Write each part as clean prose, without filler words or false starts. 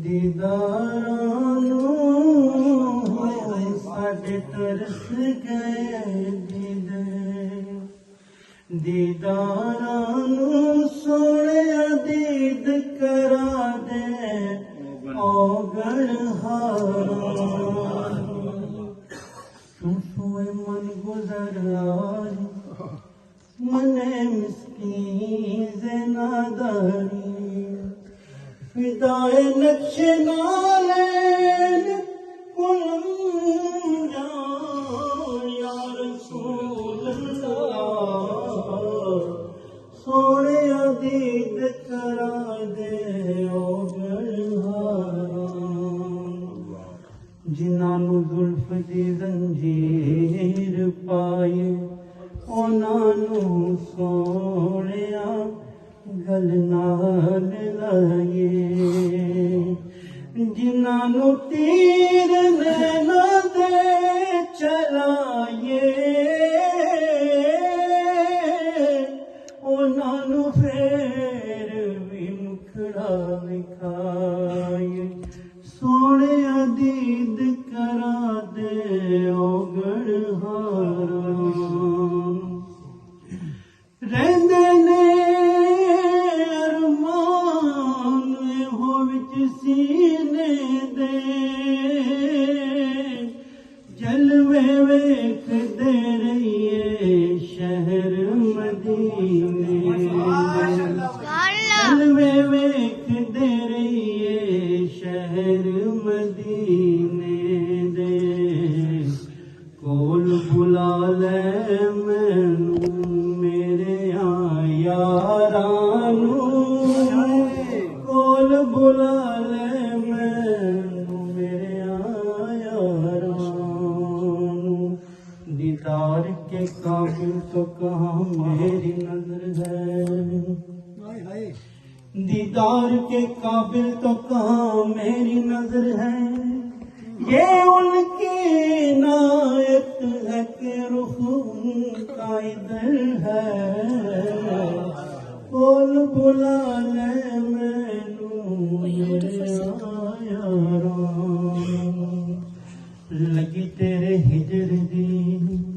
दीदारां साडे तरस गए दीदारां सोहणिया दीद करा दे औगण हार तू सोए मन गुजर आज मने मिस्कीन ज़नादारी फिदाए नक्शे नालेन कुलम या रसूल अल्लाह सोने दीद करा दे ओ जिन्हां जुल्फ दी जंजीर पाए उन्हां सोहणिया गल नाल लाए जिन्हां तीर नैना दे चलाए उन्हां फेर भी मुखड़ा विखाए सोहणिया दीद करा दे ओ गढ़हारा रहंदे ने अरमान हो विच सीने दे जलवे वेखदे रहिए शहर मदीने जलवे वेखदे रहिए शहर मदीने दे कोल बुला ले मैनू मेरे यारां कोल बुला ले मैनू मेरे यारां दीदार के काबिल तो कहाँ मेरी नजर है दीदार के काबिल तो कहाँ मेरी नजर है ये उनकी नायत है कि रुख उनका इधर है बोल बुला ले मैनू मेरे यारां लगी तेरे हिजर दी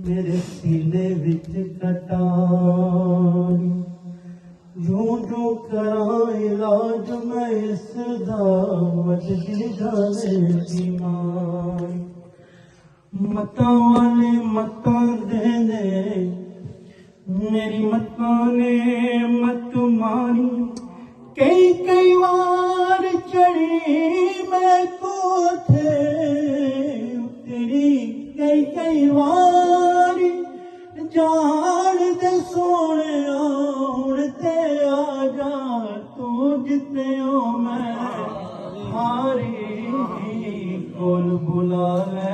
मेरे सीने विच कटारी जो जो करा इलाज मैं इसदा वजदी जाने की मां मता वाले मता देने मेरी मता ने मत मारी कई कई बार चढ़ी मैं कोठे तेरी कई बार जान दे सोने उड़ते आ जा तू जिते हो मैं हारी कोल बुला ले